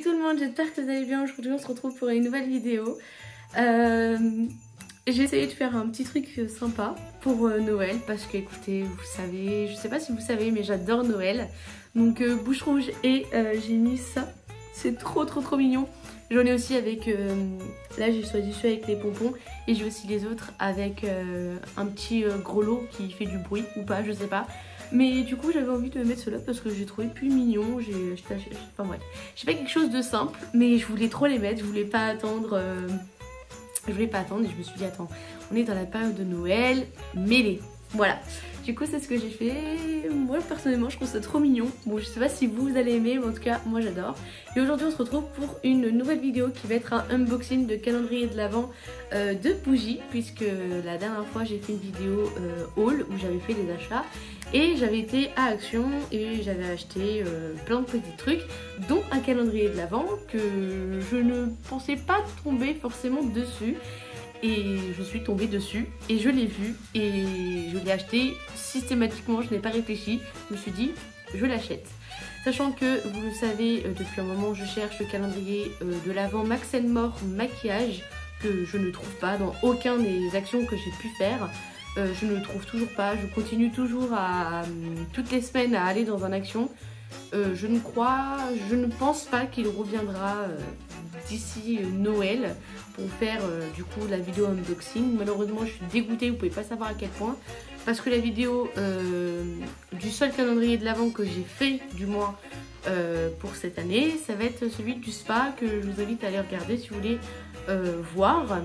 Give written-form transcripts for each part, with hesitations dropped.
tout le monde, j'espère que vous allez bien. Aujourd'hui on se retrouve pour une nouvelle vidéo. J'ai essayé de faire un petit truc sympa pour Noël parce que écoutez, vous savez, je sais pas si vous savez mais j'adore Noël. Donc bouche rouge et j'ai mis ça, c'est trop mignon. J'en ai aussi avec, là j'ai choisi celui avec les pompons et j'ai aussi les autres avec un petit gros lot qui fait du bruit ou pas, je sais pas. Mais du coup j'avais envie de mettre cela parce que j'ai trouvé plus mignon, enfin bref. J'ai fait quelque chose de simple mais je voulais trop les mettre, je voulais pas attendre et je me suis dit attends, on est dans la période de Noël, mets-les. Voilà, du coup c'est ce que j'ai fait. Moi personnellement je trouve ça trop mignon. Bon je sais pas si vous allez aimer mais en tout cas moi j'adore. Et aujourd'hui on se retrouve pour une nouvelle vidéo qui va être un unboxing de calendrier de l'Avent de bougies. Puisque la dernière fois j'ai fait une vidéo haul où j'avais fait des achats. Et j'avais été à Action et j'avais acheté plein de petits trucs, dont un calendrier de l'Avent que je ne pensais pas tomber forcément dessus. Et je suis tombée dessus et je l'ai vu et je l'ai acheté systématiquement, je n'ai pas réfléchi, je me suis dit je l'achète. Sachant que vous le savez, depuis un moment je cherche le calendrier de l'Avent Max & More maquillage que je ne trouve pas dans aucun des actions que j'ai pu faire. Je ne le trouve toujours pas, je continue toujours à toutes les semaines à aller dans un action. Je ne pense pas qu'il reviendra d'ici Noël pour faire du coup la vidéo unboxing. Malheureusement je suis dégoûtée, vous pouvez pas savoir à quel point. Parce que la vidéo du seul calendrier de l'Avent que j'ai fait du moins pour cette année, ça va être celui du spa que je vous invite à aller regarder si vous voulez voir.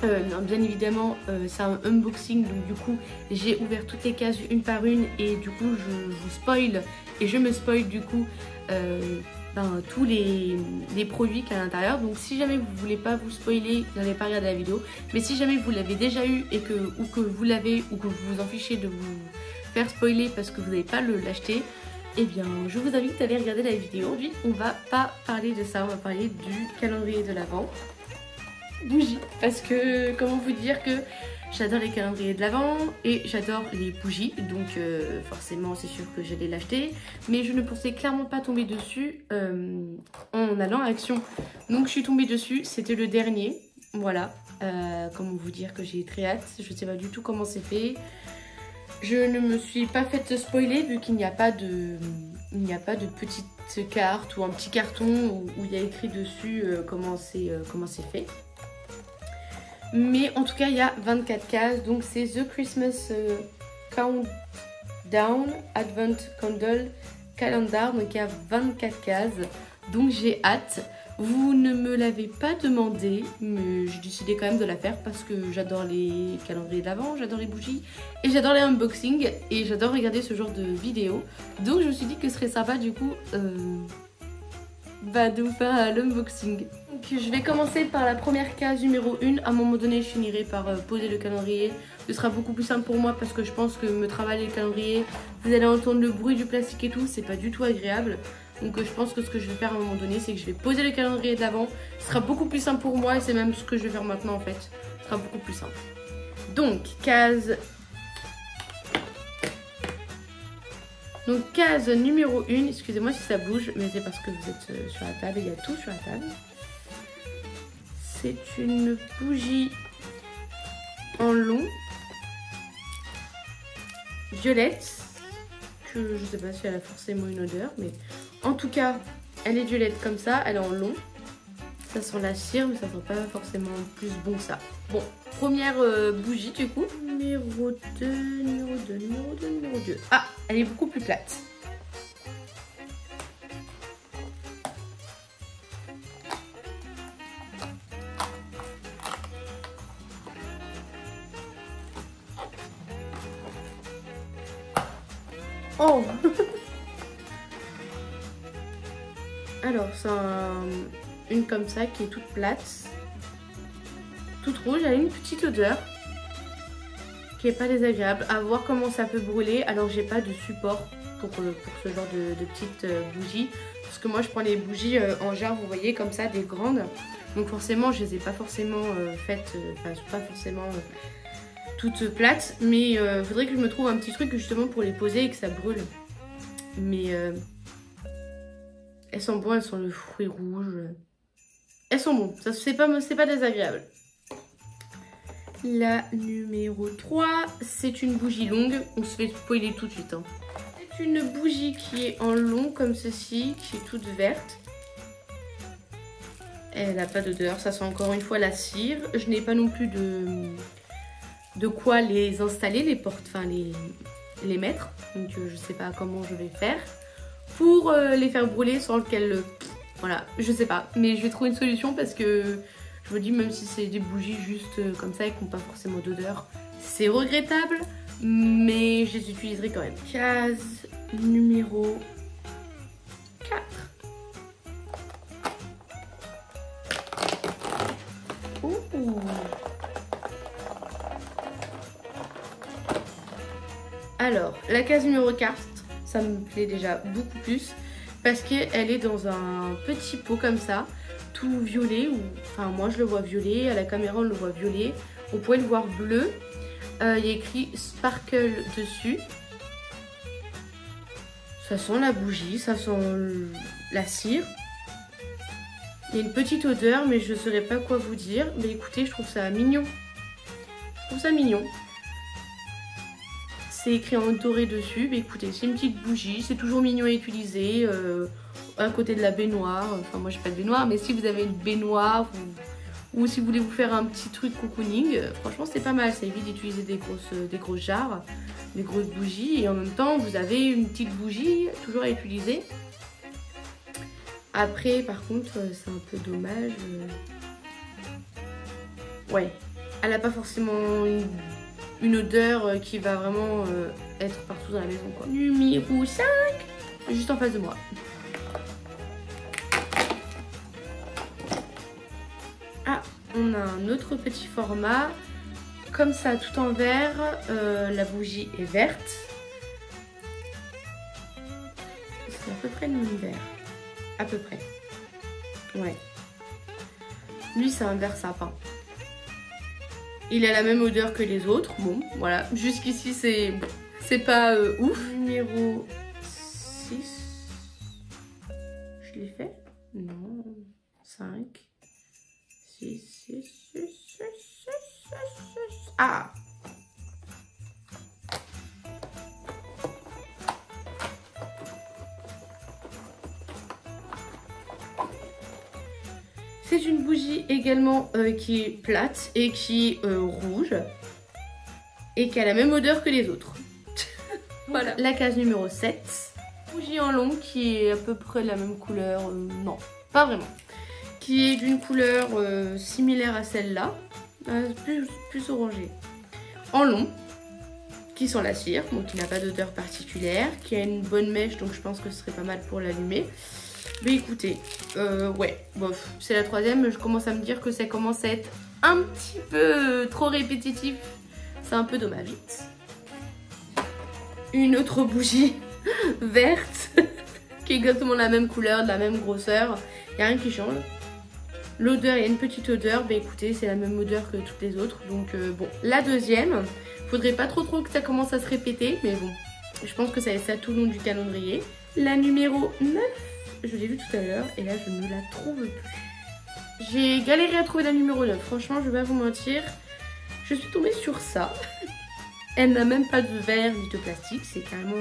Bien évidemment c'est un unboxing donc du coup j'ai ouvert toutes les cases une par une et du coup je vous spoil et je me spoil du coup tous les produits qu'il y a à l'intérieur. Donc si jamais vous voulez pas vous spoiler, n'allez pas regarder la vidéo. Mais si jamais vous l'avez déjà eu et que vous l'avez ou que vous vous en fichez de vous faire spoiler parce que vous n'avez pas l'acheter, eh bien je vous invite à aller regarder la vidéo. Aujourd'hui on va pas parler de ça, on va parler du calendrier de l'Avent bougies, parce que comment vous dire que j'adore les calendriers de l'Avent et j'adore les bougies, donc forcément c'est sûr que j'allais l'acheter, mais je ne pensais clairement pas tomber dessus en allant à Action. Donc je suis tombée dessus, c'était le dernier, voilà. Comment vous dire que j'ai très hâte, je sais pas du tout comment c'est fait. Je ne me suis pas faite spoiler vu qu'il n'y a pas de petite carte ou un petit carton où il y a écrit dessus comment c'est fait. Mais en tout cas il y a 24 cases, donc c'est The Christmas Countdown Advent Candle Calendar, donc il y a 24 cases, donc j'ai hâte. Vous ne me l'avez pas demandé, mais j'ai décidé quand même de la faire parce que j'adore les calendriers de l'Avent, j'adore les bougies et j'adore les unboxings et j'adore regarder ce genre de vidéos. Donc je me suis dit que ce serait sympa du coup de vous faire l'unboxing. Je vais commencer par la première case numéro 1. À un moment donné, je finirai par poser le calendrier. Ce sera beaucoup plus simple pour moi parce que je pense que me travailler le calendrier, vous allez entendre le bruit du plastique et tout, c'est pas du tout agréable. Donc je pense que ce que je vais faire à un moment donné, c'est que je vais poser le calendrier de l'Avent. Ce sera beaucoup plus simple pour moi et c'est même ce que je vais faire maintenant en fait. Ce sera beaucoup plus simple. Donc, case numéro 1. Excusez-moi si ça bouge, mais c'est parce que vous êtes sur la table et il y a tout sur la table. C'est une bougie en long, violette, que je sais pas si elle a forcément une odeur, mais en tout cas, elle est violette comme ça, elle est en long. Ça sent la cire, mais ça sent pas forcément plus bon que ça. Bon, première bougie du coup. Numéro 2. Ah, elle est beaucoup plus plate. Oh. Alors c'est une comme ça qui est toute plate, toute rouge, elle a une petite odeur qui est pas désagréable. À voir comment ça peut brûler. Alors j'ai pas de support pour ce genre de petites bougies, parce que moi je prends les bougies en jarre, vous voyez comme ça, des grandes. Donc forcément je les ai pas forcément faites, pas forcément toutes plates, mais il faudrait que je me trouve un petit truc justement pour les poser et que ça brûle. Mais Elles sont bonnes, elles sont le fruit rouge. Elles sont bonnes, c'est pas désagréable. La numéro 3, c'est une bougie longue. On se fait spoiler tout de suite. Hein. C'est une bougie qui est en long comme ceci, qui est toute verte. Elle n'a pas d'odeur, ça sent encore une fois la cire. Je n'ai pas non plus de quoi les installer, les portes, enfin les mettre. Donc je sais pas comment je vais faire pour les faire brûler sans lequel... voilà, je sais pas. Mais je vais trouver une solution parce que je me dis même si c'est des bougies juste comme ça et qui n'ont pas forcément d'odeur, c'est regrettable. Mais je les utiliserai quand même. Case numéro 4. Ouh. Alors, la case numéro 4, ça me plaît déjà beaucoup plus parce qu'elle est dans un petit pot comme ça, tout violet, ou enfin moi je le vois violet, à la caméra on le voit violet, on pourrait le voir bleu. Il y a écrit Sparkle dessus. Ça sent la bougie, ça sent la cire. Il y a une petite odeur mais je ne saurais pas quoi vous dire. Mais écoutez, je trouve ça mignon. Je trouve ça mignon. C'est écrit en doré dessus. Mais écoutez, c'est une petite bougie. C'est toujours mignon à utiliser. À côté de la baignoire. Enfin, moi, j'ai pas de baignoire. Mais si vous avez une baignoire ou si vous voulez vous faire un petit truc cocooning, franchement, c'est pas mal. Ça évite d'utiliser des grosses jarres, des grosses bougies. Et en même temps, vous avez une petite bougie toujours à utiliser. Après, par contre, c'est un peu dommage. Ouais, elle n'a pas forcément une odeur qui va vraiment être partout dans la maison, quoi. Numéro 5, juste en face de moi. Ah, on a un autre petit format. Comme ça, tout en vert. La bougie est verte. C'est à peu près le même vert. À peu près. Ouais. Lui, c'est un vert sapin. Il a la même odeur que les autres. Bon, voilà. Jusqu'ici, c'est pas ouf. Numéro 6. Je l'ai fait? Non. 5. 6, 6, 6, 6, 6, 6. Ah! C'est une bougie également qui est plate et qui est rouge et qui a la même odeur que les autres. Voilà. La case numéro 7. Bougie en long qui est à peu près la même couleur, non, pas vraiment. Qui est d'une couleur similaire à celle-là, plus orangée. En long, qui sent la cire, donc qui n'a pas d'odeur particulière, qui a une bonne mèche, donc je pense que ce serait pas mal pour l'allumer. Mais écoutez, ouais, bof, c'est la troisième, je commence à me dire que ça commence à être un petit peu trop répétitif. C'est un peu dommage. Une autre bougie verte, qui est exactement la même couleur, de la même grosseur, il n'y a rien qui change. L'odeur, il y a une petite odeur, bah écoutez, c'est la même odeur que toutes les autres. Donc bon, la deuxième, faudrait pas trop que ça commence à se répéter, mais bon, je pense que ça va être ça tout le long du calendrier. La numéro 9. Je l'ai vue tout à l'heure et là je ne la trouve plus. J'ai galéré à trouver la numéro 9, franchement je vais pas vous mentir. Je suis tombée sur ça. Elle n'a même pas de verre ni de plastique, c'est carrément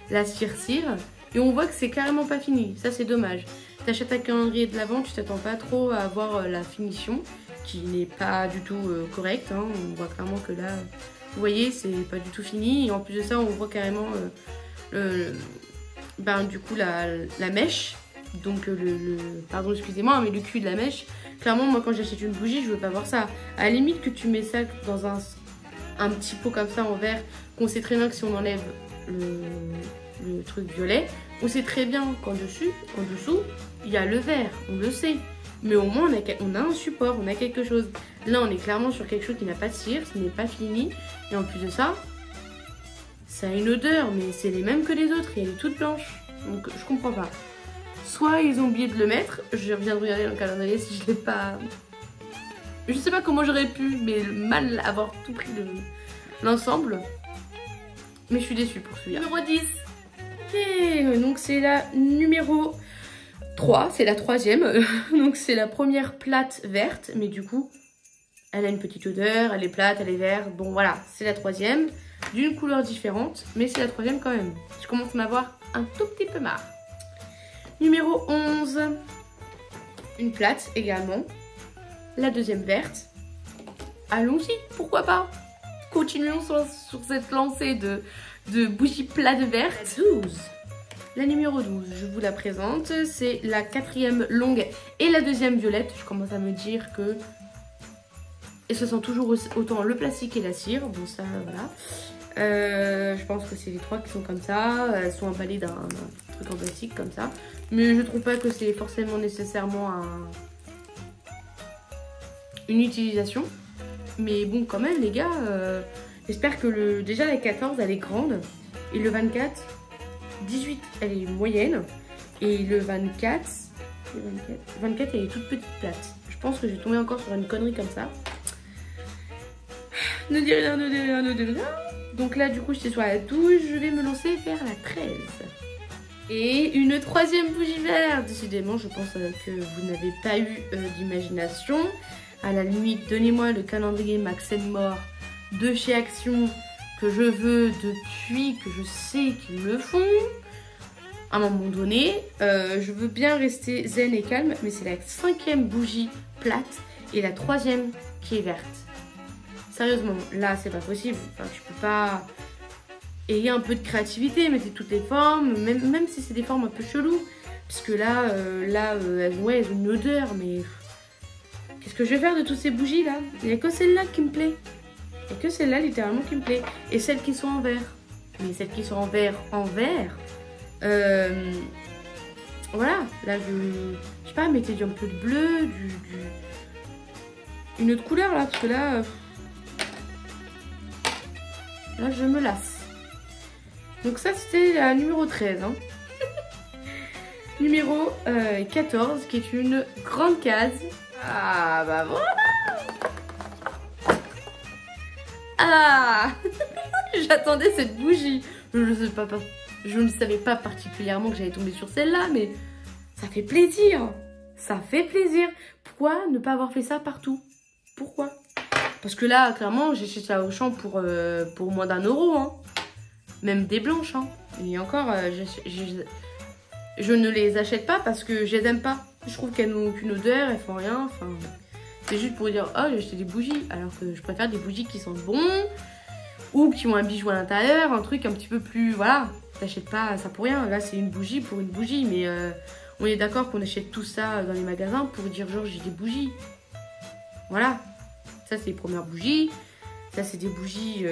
la cire. Et on voit que c'est carrément pas fini, ça c'est dommage. T'achètes un calendrier de l'Avent, tu t'attends pas trop à avoir la finition qui n'est pas du tout correcte. Hein. On voit clairement que là, vous voyez, c'est pas du tout fini. Et en plus de ça, on voit carrément du coup la mèche, donc pardon excusez-moi mais le cul de la mèche. Clairement moi quand j'achète une bougie je veux pas voir ça. À la limite que tu mets ça dans un petit pot comme ça en verre, qu'on sait très bien que si on enlève le truc violet, on sait très bien qu'en dessous il y a le verre, on le sait, mais au moins on a un support, on a quelque chose. Là on est clairement sur quelque chose qui n'a pas de cire, ce n'est pas fini, et en plus de ça ça a une odeur, mais c'est les mêmes que les autres, et elle est toute blanche. Donc je comprends pas. Soit ils ont oublié de le mettre, je viens de regarder dans le calendrier si je l'ai pas... Je sais pas comment j'aurais pu, mais mal avoir tout pris l'ensemble. Mais je suis déçue pour celui-là. Numéro 10. Ok, donc c'est la numéro 3, c'est la troisième. Donc c'est la première plate verte, mais du coup, elle a une petite odeur, elle est plate, elle est verte. Bon voilà, c'est la troisième, d'une couleur différente, mais c'est la troisième quand même. Je commence à en avoir un tout petit peu marre. Numéro 11, une plate également. La deuxième verte. Allons-y, pourquoi pas. Continuons sur cette lancée de bougies plates vertes. 12. La numéro 12, je vous la présente. C'est la quatrième longue et la deuxième violette. Je commence à me dire que... Et ce sont toujours autant le plastique et la cire. Bon ça, voilà. Je pense que c'est les trois qui sont comme ça. Elles sont emballées d'un truc en plastique comme ça. Mais je trouve pas que c'est forcément nécessairement une utilisation. Mais bon, quand même, les gars, j'espère que déjà la 14, elle est grande. Et le 24, 18, elle est moyenne. Et le 24, elle est toute petite plate. Je pense que j'ai tombé encore sur une connerie comme ça. Ne dis rien, ne dis rien, ne dis rien. Donc là, du coup, j'étais sur la 12. Je vais me lancer vers la 13. Et une troisième bougie verte. Décidément, je pense que vous n'avez pas eu d'imagination. À la limite, donnez-moi le calendrier Max & More de chez Action que je veux depuis que je sais qu'ils le font. À un moment donné, je veux bien rester zen et calme, mais c'est la cinquième bougie plate et la troisième qui est verte. Sérieusement, là, c'est pas possible. Enfin, je peux pas... Ayez un peu de créativité, mettez toutes les formes, même si c'est des formes un peu cheloues. Parce que là, elles ont une odeur, mais... Qu'est-ce que je vais faire de toutes ces bougies là? Il n'y a que celle-là qui me plaît. Il n'y a que celle-là littéralement qui me plaît. Et celles qui sont en vert. Mais celles qui sont en vert, voilà. Là, je sais pas, mettez un peu de bleu, une autre couleur là. Parce que là, là je me lasse. Donc ça, c'était la numéro 13. Hein. Numéro 14, qui est une grande case. Ah bah voilà. Ah j'attendais cette bougie. Je ne savais pas particulièrement que j'allais tomber sur celle-là, mais ça fait plaisir. Ça fait plaisir. Pourquoi ne pas avoir fait ça partout? Pourquoi? Parce que là, clairement, j'ai acheté ça au champ pour moins d'1 euro. Hein. Même des blanches. Hein. Et encore, je ne les achète pas parce que je les aime pas. Je trouve qu'elles n'ont aucune odeur, elles font rien. Enfin, c'est juste pour dire, oh, j'ai acheté des bougies. Alors que je préfère des bougies qui sentent bon ou qui ont un bijou à l'intérieur, un truc un petit peu plus. Voilà, t'achètes pas ça pour rien. Là, c'est une bougie pour une bougie. Mais on est d'accord qu'on achète tout ça dans les magasins pour dire, genre, j'ai des bougies. Voilà. Ça, c'est les premières bougies. Ça, c'est des bougies.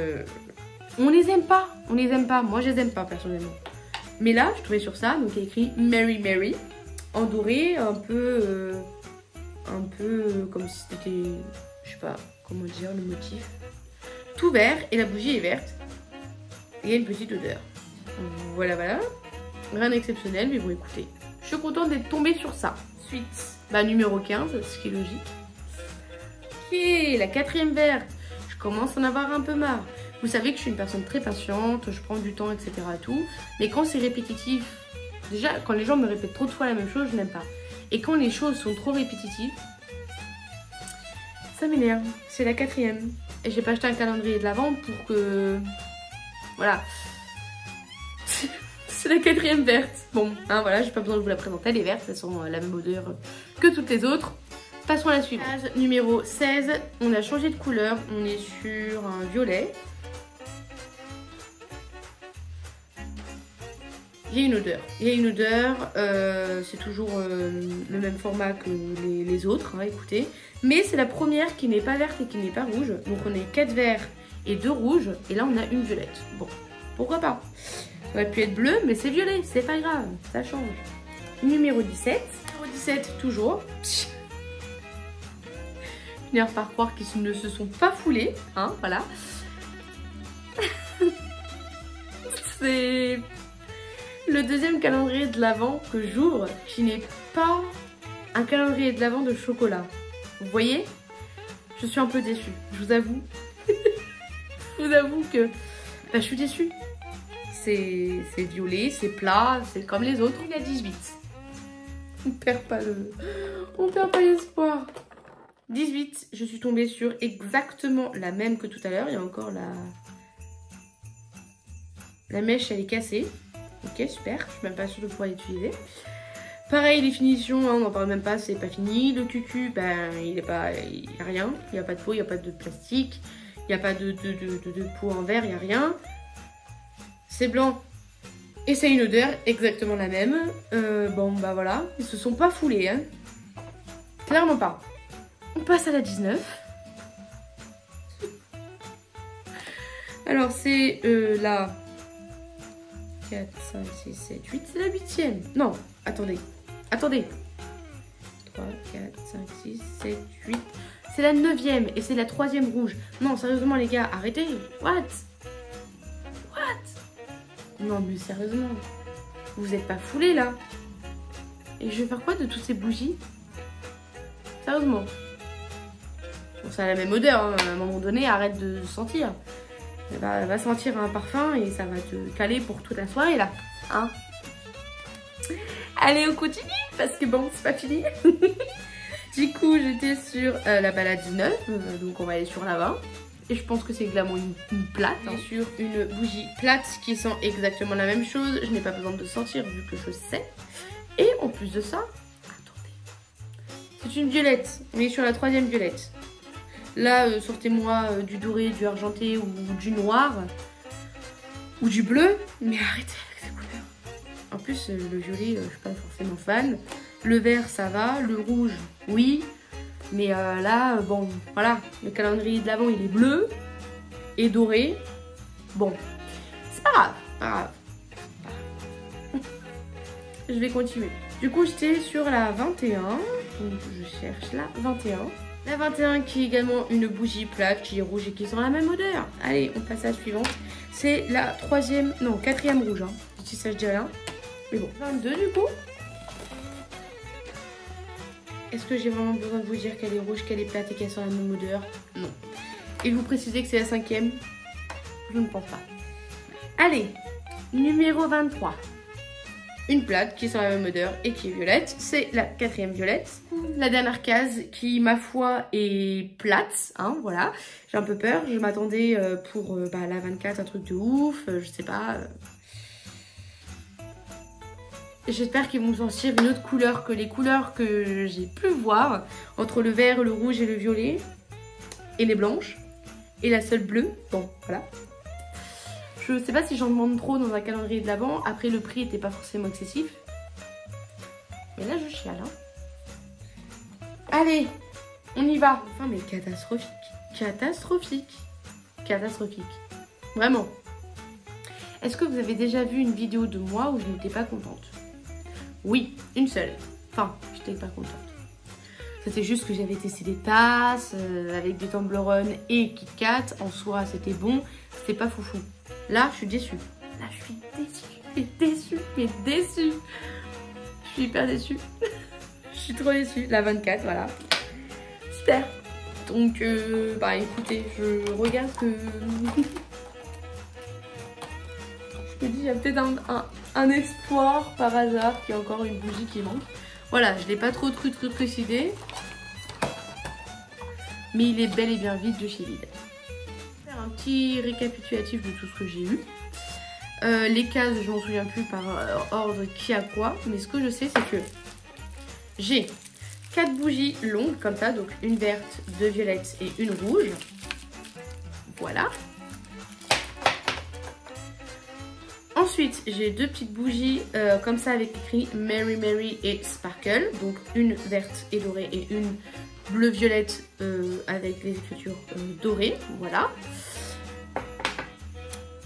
On les aime pas. On les aime pas. Moi, je les aime pas personnellement. Mais là, je trouvais sur ça, donc il y a écrit Mary Mary. En doré, un peu comme si c'était, je sais pas comment dire le motif. Tout vert et la bougie est verte. Et il y a une petite odeur. Voilà, voilà. Rien d'exceptionnel, mais bon, écoutez. Je suis contente d'être tombée sur ça. Ensuite, bah, numéro 15, ce qui est logique. Ok, la quatrième verte. Je commence à en avoir un peu marre. Vous savez que je suis une personne très patiente, je prends du temps, etc. Tout. Mais quand c'est répétitif, déjà, quand les gens me répètent trop de fois la même chose, je n'aime pas. Et quand les choses sont trop répétitives, ça m'énerve. C'est la quatrième. Et j'ai pas acheté un calendrier de l'Avent pour que... Voilà. C'est la quatrième verte. Bon, hein, voilà, j'ai pas besoin de vous la présenter. Elle est verte, elles sont la même odeur que toutes les autres. Passons à la suivante. Page numéro 16. On a changé de couleur. On est sur un violet. Il y a une odeur. Il y a une odeur. C'est toujours le même format que les autres, hein, écoutez. Mais c'est la première qui n'est pas verte et qui n'est pas rouge. Donc on est 4 verts et 2 rouges. Et là on a une violette. Bon, pourquoi pas. Ça aurait pu être bleu, mais c'est violet. C'est pas grave, ça change. Numéro 17. Numéro 17 toujours. Finir par croire qu'ils ne se sont pas foulés. Hein, voilà. C'est... le deuxième calendrier de l'Avent que j'ouvre, qui n'est pas un calendrier de l'Avent de chocolat. Vous voyez? Je suis un peu déçue, je vous avoue. Je vous avoue que bah, je suis déçue. C'est violet, c'est plat, c'est comme les autres. Il a 18. On perd pas l'espoir. 18, je suis tombée sur exactement la même que tout à l'heure. Il y a encore la mèche, elle est cassée. Ok, super, je suis même pas sûre de pouvoir l'utiliser. Pareil, les finitions, hein, on n'en parle même pas, c'est pas fini. Le cucu, ben, il n'y a rien. Il n'y a pas de peau, il n'y a pas de plastique. Il n'y a pas de peau en verre, il n'y a rien. C'est blanc et c'est une odeur exactement la même. Bon, bah voilà, ils se sont pas foulés, hein. Clairement pas. On passe à la 19. Alors, c'est la 4, 5, 6, 7, 8. C'est la 8e. Non, attendez. 3, 4, 5, 6, 7, 8. C'est la 9e et c'est la 3e rouge. Non, sérieusement, les gars, arrêtez. What? Non, mais sérieusement. Vous êtes pas foulés, là? Et je vais faire quoi de toutes ces bougies? Sérieusement. Bon, ça a la même odeur, hein. À un moment donné, arrête de sentir. Elle va sentir un parfum et ça va te caler pour toute la soirée, là. Hein? Allez, on continue, parce que bon, c'est pas fini. Du coup, j'étais sur la balade 19, donc on va aller sur la 20. Et je pense que c'est clairement une plate. Hein. Sur une bougie plate qui sent exactement la même chose. Je n'ai pas besoin de sentir vu que je sais. Et en plus de ça, attendez. C'est une violette. On est sur la 3e violette. Là, sortez-moi du doré, du argenté ou du noir. Ou du bleu. Mais arrêtez avec ces couleurs. En plus, le violet, je suis pas forcément fan. Le vert, ça va. Le rouge, oui. Mais là, bon, voilà. Le calendrier de l'Avent, il est bleu et doré. Bon, c'est pas grave. Pas grave. Je vais continuer. Du coup, j'étais sur la 21. Donc, je cherche la 21. La 21 qui est également une bougie plate qui est rouge et qui sent la même odeur. Allez, on passe à la suivante. C'est la 4e rouge. Hein. Si ça, je dis rien. Mais bon, 22 du coup. Est-ce que j'ai vraiment besoin de vous dire qu'elle est rouge, qu'elle est plate et qu'elle sent la même odeur? Non. Et vous précisez que c'est la 5e? Je ne pense pas. Allez, numéro 23. Une plate qui sent la même odeur et qui est violette. C'est la 4e violette. La dernière case qui, ma foi, est plate. Hein, voilà. J'ai un peu peur. Je m'attendais pour la 24 un truc de ouf. Je sais pas. J'espère qu'ils vont sortir une autre couleur que les couleurs que j'ai pu voir. Entre le vert, le rouge et le violet. Et les blanches. Et la seule bleue. Bon, voilà. Je sais pas si j'en demande trop dans un calendrier de l'Avent. Après, le prix était pas forcément excessif. Mais là, je chiale. Hein. Allez, on y va. Enfin, mais catastrophique. Catastrophique. Catastrophique. Vraiment. Est-ce que vous avez déjà vu une vidéo de moi où je n'étais pas contente? Oui, une seule. Enfin, j'étais pas contente. C'était juste que j'avais testé des tasses avec des Toblerone et Kit Kat. En soi, c'était bon. C'était pas foufou. Là, je suis déçue. Là, je suis déçue. Mais déçue. Je suis hyper déçue. Je suis trop déçue. La 24, voilà. Super. Donc, écoutez, je regarde que... Je me dis, il y a peut-être un espoir par hasard qu'il y a encore une bougie qui manque. Voilà, je l'ai pas trop trucidé. Mais il est bel et bien vide de chez Lidl. Faire un petit récapitulatif de tout ce que j'ai eu. Les cases, je m'en souviens plus par ordre qui a quoi. Mais ce que je sais, c'est que j'ai 4 bougies longues comme ça. Donc une verte, 2 violettes et une rouge. Voilà. Ensuite, j'ai 2 petites bougies comme ça avec écrit Mary Mary et Sparkle. Donc une verte et dorée et une bleu-violette avec les écritures dorées. Voilà.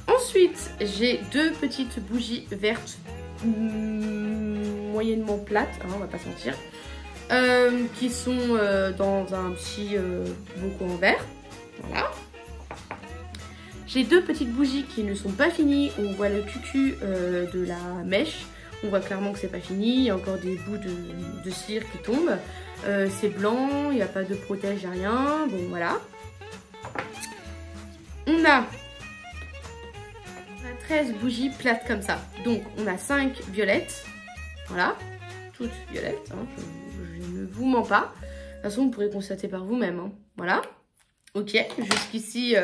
Ensuite, j'ai 2 petites bougies vertes moyennement plates, hein, on va pas se mentir, qui sont dans un petit bocaux en verre. Voilà. J'ai 2 petites bougies qui ne sont pas finies. On voit le cucu de la mèche. On voit clairement que c'est pas fini. Il y a encore des bouts de cire qui tombent. C'est blanc, il n'y a pas de protège, il n'y a rien. Bon, voilà. On a 13 bougies plates comme ça. Donc, on a 5 violettes. Voilà. toutes violettes, hein, je ne vous mens pas. De toute façon, vous pourrez constater par vous-même. Hein. Voilà. Ok, jusqu'ici,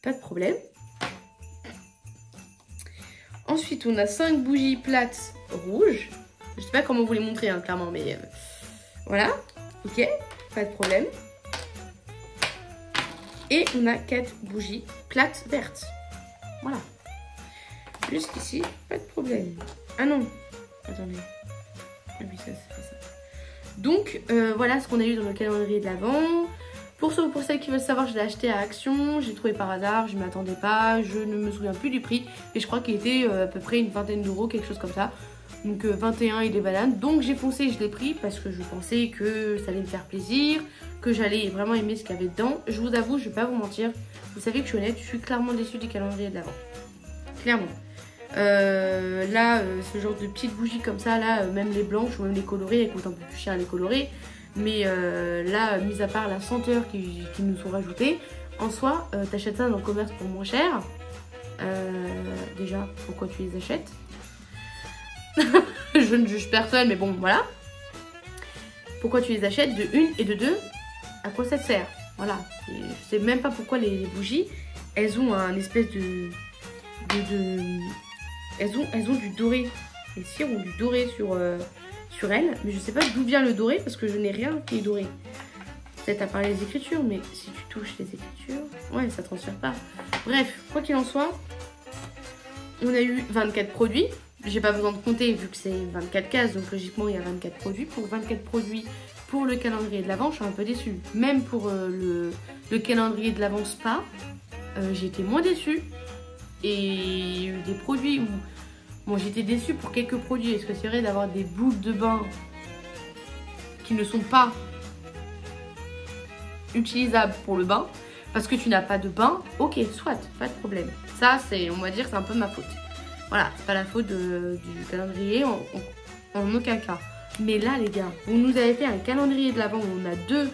pas de problème. Ensuite, on a 5 bougies plates rouges. Je sais pas comment vous les montrer, hein, clairement, mais voilà. Ok, pas de problème. Et on a 4 bougies plates vertes. Voilà. Jusqu'ici, pas de problème. Ah non, attendez. Ah oui, ça, c'est ça. Donc, voilà ce qu'on a eu dans le calendrier de l'Avent. Pour celles qui veulent savoir, je l'ai acheté à Action. J'ai trouvé par hasard, je ne m'attendais pas. Je ne me souviens plus du prix. Et je crois qu'il était à peu près une vingtaine d'euros, quelque chose comme ça. Donc 21 et des bananes. Donc j'ai foncé, je l'ai pris parce que je pensais que ça allait me faire plaisir, que j'allais vraiment aimer ce qu'il y avait dedans. Je vous avoue, je vais pas vous mentir. Vous savez que je suis honnête, je suis clairement déçue du calendrier de l'Avent. Clairement. Là, ce genre de petites bougies comme ça, là, même les blanches ou même les colorées, elles coûtent un peu plus cher à les colorer. Mais là, mis à part la senteur qui nous sont rajoutées, en soi, t'achètes ça dans le commerce pour moins cher. Déjà, pourquoi tu les achètes? Je ne juge personne, mais bon, voilà. Pourquoi tu les achètes de 1 et de 2? À quoi ça te sert? Voilà. Je sais même pas pourquoi les bougies, elles ont un espèce de... Elles ont du doré. Les cires ont du doré sur elles. Mais je sais pas d'où vient le doré parce que je n'ai rien qui est doré. Peut-être à part les écritures, mais si tu touches les écritures, ouais, ça transfère pas. Bref, quoi qu'il en soit, on a eu 24 produits. J'ai pas besoin de compter vu que c'est 24 cases, donc logiquement il y a 24 produits. Pour 24 produits pour le calendrier de l'Avent, je suis un peu déçue. Même pour le calendrier de l'Avent Spa, j'ai été moins déçue. Et il y a eu des produits où... Bon, j'étais déçue pour quelques produits. Est-ce que c'est vrai d'avoir des boules de bain qui ne sont pas utilisables pour le bain parce que tu n'as pas de bain? Ok, soit, pas de problème. Ça, c'est, on va dire, c'est un peu ma faute. Voilà, c'est pas la faute du calendrier en aucun cas. Mais là, les gars, vous nous avez fait un calendrier de l'Avent où on a 2.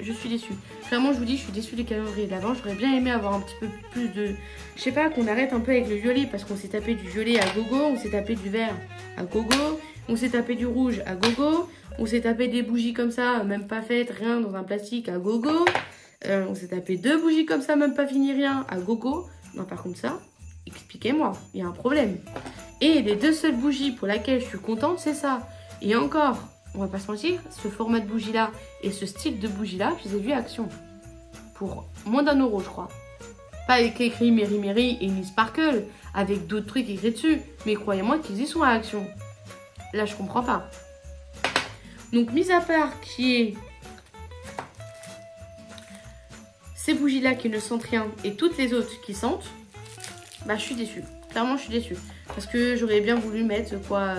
Je suis déçue. Clairement, je vous dis, je suis déçue du calendrier de l'Avent. J'aurais bien aimé avoir un petit peu plus de... Je sais pas, qu'on arrête un peu avec le violet parce qu'on s'est tapé du violet à gogo, on s'est tapé du vert à gogo, on s'est tapé du rouge à gogo, on s'est tapé des bougies comme ça, même pas faites, rien dans un plastique à gogo. On s'est tapé 2 bougies comme ça, même pas fini rien à gogo. Non, par contre ça, expliquez-moi, il y a un problème. Et les 2 seules bougies pour lesquelles je suis contente, c'est ça. Et encore, on va pas se mentir, ce format de bougie là et ce style de bougie là, je les ai vus à Action. Pour moins d'1 euro, je crois. Pas avec écrit Mary Mary et Miss Sparkle, avec d'autres trucs écrits dessus. Mais croyez-moi qu'ils y sont à Action. Là, je comprends pas. Donc, mis à part qui est ces bougies là qui ne sentent rien et toutes les autres qui sentent, bah je suis déçue. Clairement, je suis déçue. Parce que j'aurais bien voulu mettre quoi...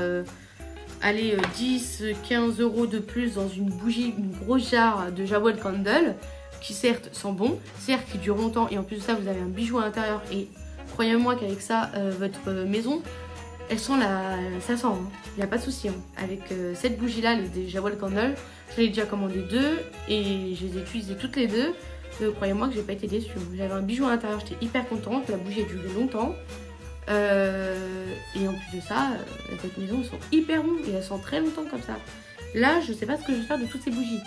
allez, 10-15 euros de plus dans une bougie, une grosse jarre de Jawel Candle qui certes sent bon, certes qui dure longtemps et en plus de ça vous avez un bijou à l'intérieur et croyez-moi qu'avec ça votre maison elle sent ça sent, il n'y a pas de souci hein. Avec cette bougie là, les Jawel Candle, je l'ai déjà commandé 2 et je les ai utilisées toutes les 2. Croyez-moi que j'ai pas été déçue. J'avais un bijou à l'intérieur, j'étais hyper contente, la bougie a duré longtemps. Et en plus de ça, votre maison elles sont hyper bonnes et elles sentent très longtemps comme ça. Là, je sais pas ce que je vais faire de toutes ces bougies,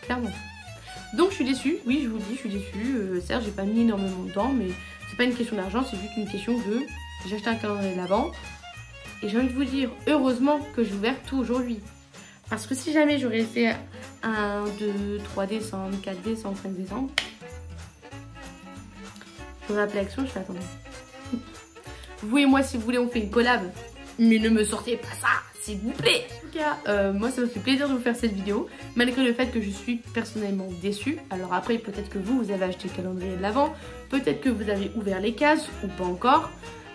clairement. Donc je suis déçue, oui je vous le dis, je suis déçue. Certes, j'ai pas mis énormément de temps, mais c'est pas une question d'argent, c'est juste une question de... J'ai acheté un calendrier de l'Avent et j'ai envie de vous dire, heureusement que j'ai ouvert tout aujourd'hui. Parce que si jamais j'aurais fait 1, 2, 3 décembre, 4 décembre, 5 décembre, j'aurais appelé Action, je fais attendez. Vous et moi, si vous voulez, on fait une collab. Mais ne me sortez pas ça, s'il vous plaît. En tout cas, moi, ça me fait plaisir de vous faire cette vidéo. Malgré le fait que je suis personnellement déçue. Alors après, peut-être que vous avez acheté le calendrier de l'Avent. Peut-être que vous avez ouvert les cases ou pas encore.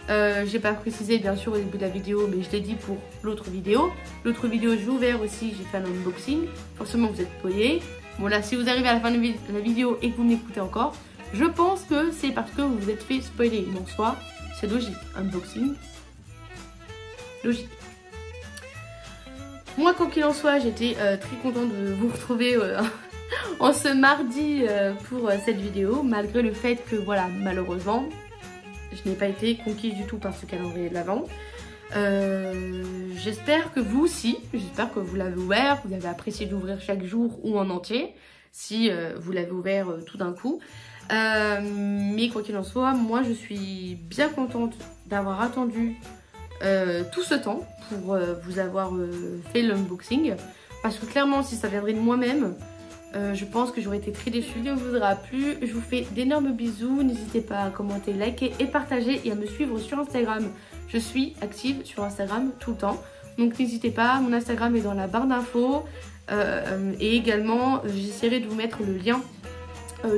J'ai pas précisé, bien sûr, au début de la vidéo. Mais je l'ai dit pour l'autre vidéo. L'autre vidéo, j'ai ouvert aussi. J'ai fait un unboxing. Forcément, vous êtes spoilés. Bon, là, si vous arrivez à la fin de la vidéo et que vous m'écoutez encore, je pense que c'est parce que vous vous êtes fait spoiler. Donc, soit... c'est logique, unboxing, logique. Moi, quoi qu'il en soit, j'étais très contente de vous retrouver en ce mardi pour cette vidéo, malgré le fait que, voilà, malheureusement, je n'ai pas été conquise du tout par ce calendrier de l'Avent. J'espère que vous aussi, j'espère que vous l'avez ouvert, vous avez apprécié de l'ouvrir chaque jour ou en entier, si vous l'avez ouvert tout d'un coup. Mais quoi qu'il en soit, moi je suis bien contente d'avoir attendu tout ce temps pour vous avoir fait l'unboxing. Parce que clairement, si ça viendrait de moi-même, je pense que j'aurais été très déçue. Si la vidéo vous aura plu, je vous fais d'énormes bisous. N'hésitez pas à commenter, liker et partager et à me suivre sur Instagram. Je suis active sur Instagram tout le temps. Donc n'hésitez pas, mon Instagram est dans la barre d'infos. Et également, j'essaierai de vous mettre le lien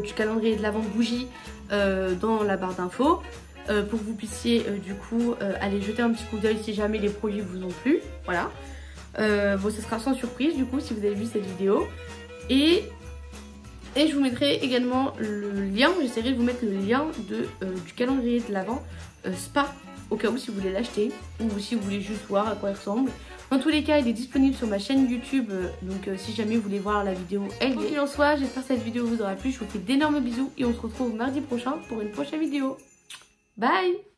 du calendrier de l'Avent bougie dans la barre d'infos. Pour que vous puissiez du coup aller jeter un petit coup d'œil si jamais les produits vous ont plu. Voilà. Bon, ce sera sans surprise du coup si vous avez vu cette vidéo. Et je vous mettrai également le lien, j'essaierai de vous mettre le lien du calendrier de l'Avent Spa, au cas où si vous voulez l'acheter ou si vous voulez juste voir à quoi il ressemble. Dans tous les cas, il est disponible sur ma chaîne YouTube, donc si jamais vous voulez voir la vidéo, elle y est. Quoi qu'il en soit, j'espère que cette vidéo vous aura plu, je vous fais d'énormes bisous et on se retrouve mardi prochain pour une prochaine vidéo. Bye!